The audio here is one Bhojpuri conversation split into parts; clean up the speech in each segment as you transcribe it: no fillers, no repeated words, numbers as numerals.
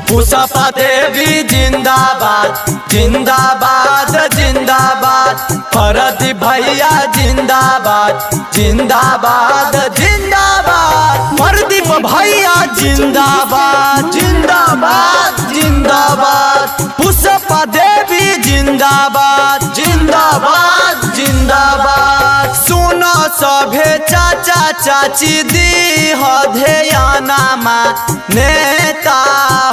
पुष्पा देवी जिंदाबाद जिंदाबाद जिंदाबाद, प्रदीप भैया जिंदाबाद जिंदाबाद जिंदाबाद, प्रदीप भैया जिंदाबाद जिंदाबाद जिंदाबाद, पुष्पा देवी जिंदाबाद जिंदाबाद जिंदाबाद। सुनो सभे चाचा चाची दी हो ध्यानमा, नेता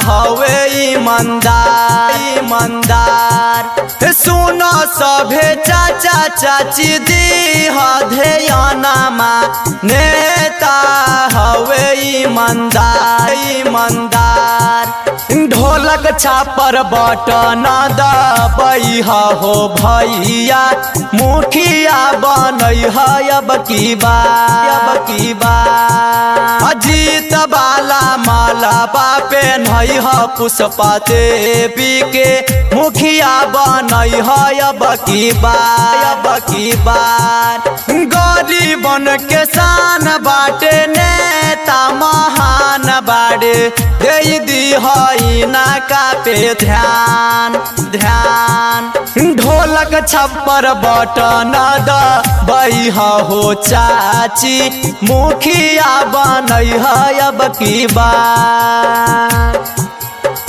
हवे ईमानदार ईमानदार। सुनो सभे चाचा चाची दी हो ध्यानमा, नेता हवे ईमानदार ईमानदार। ढोलक छापर बटन दबई हो भैया, मुखिया बनई है अब की बार। अजीत बाला माला बापे नहीं है पुष्पा देवी के, मुखिया बनई है अब की बार। गरीबन के शान बाटे नेता महान बाड़े, दे दी है ना का पे ध्यान ध्यान। ढोलक छप्पर बटन दबई हो चाची, मुखिया बनई है अब की बार।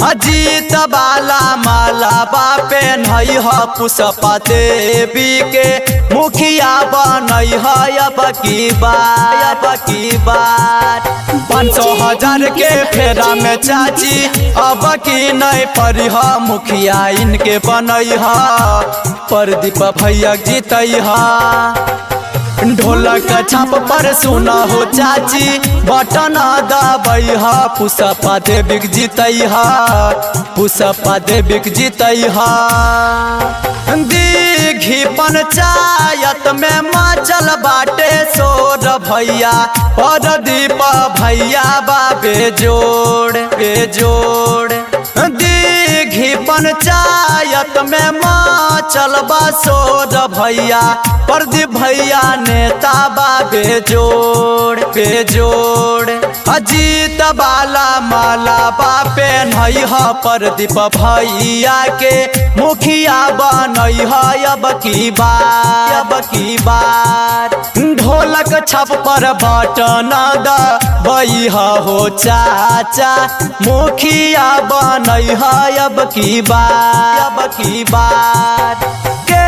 अजीत बाला माला बापे नहीं है पुष्पा देवी के, मुखिया बनई है अब की बार। 500,000 के फेरा में चाची अब की नहीं पड़ी है, मुखिया इनके बनई है, प्रदीप भैया जीतई है। ढोलक छाप पर सुना हो चाची, बटन दबई है पुष्पा देवी जीतई है, पुष्पा देवी जीतई है। दीघी पंचायत में मचल बाटे शोर भैया, प्रदीप भैया बाबे जोड़ बेजोड़। दीघी पंचायत में मचल बा शोर भैया, प्रदीप भैया नेता बाबे जोड़ बेजोड़। अजीत बाला माला बापे नहीं है प्रदीप भैया के, मुखिया बनई है अब की बार। ढोलक छप पर बटन दबई हो चाचा, मुखिया बनई है अब की बार। के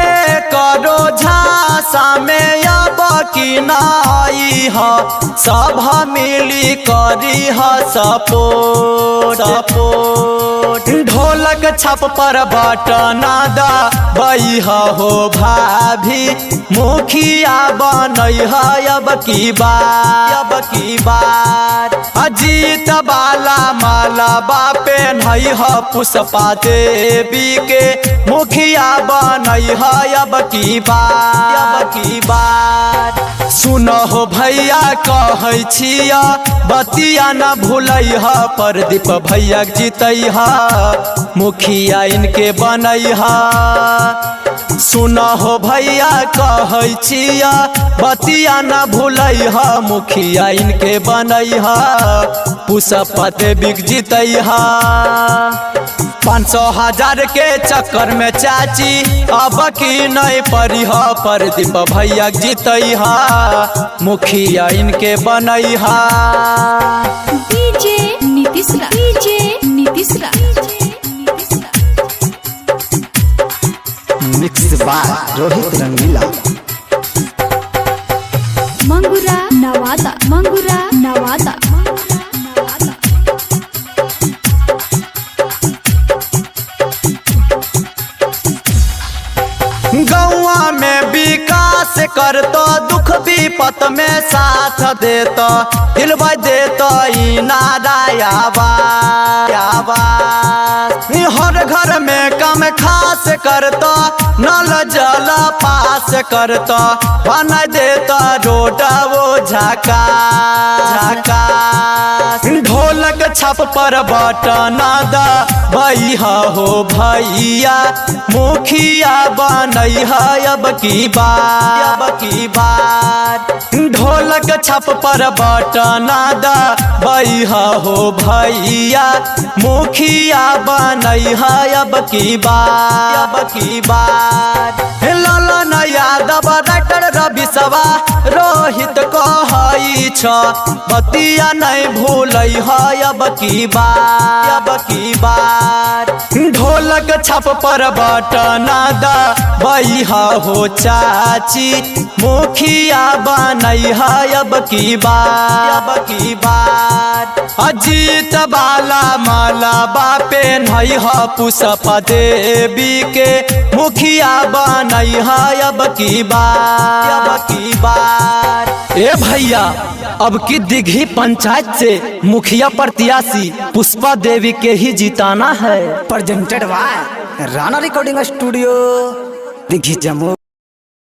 करो झांसा में अब की नाई है, सब मिली करी है सपोर्ट। ढोलक छप पर बटन दबई हो भाभी, मुखिया बनई है अब की बार। अजीत बाला माला बापे नहीं है पुष्पा देवी के, मुखिया बनई है अब की बार। सुनो हो भैया कहै छिया, बतिया न भूलई है, प्रदीप भैया जीतई है, मुखिया इनके बनई है। सुनो हो भैया कहै छिया, बतिया न भूलई है, मुखिया इनके बनई है, पुष्पा देवी जीतई है। 500,000 के चक्कर में चाची अब की नहीं पड़ी है, प्रदीप भैया जीतई है, मुखिया इनके बनई है। डीजे नीतीश रा, डीजे नीतीश रा, मिक्स बाय रोहित रंगीला। मंगुरा नवादा, मंगुरा नवादा। गौआ में विकास करतो, दुख विपत में साथ देतो, दिलवा देतो ई नारायाबा। हर घर में कम खास करतो, नल जल पास करतो, बना देतो रोड वो झका। ढोलक छाप पर बटना दा भैया हो भैया मुखिया बनैहा अब की बार ढोलक छाप पर बटना दा भैया हो भैया मुखिया बनैहा अब की बार ललन यादव डॉक्टर रवि सवा रोहित कहै छ बतिया नहीं भूलै है अब की बार ढोलक छाप पर बटना दा भैया हो चाची मुखिया बनैहा अब की बार अजीत बाला माला बापे नहीं है पुष्प देवी के मुखिया बनैहा अब की बार ए भैया अब की दिघी पंचायत से मुखिया प्रत्याशी पुष्पा देवी के ही जिताना है। Presented by Rana recording studio, Dighi Jammu.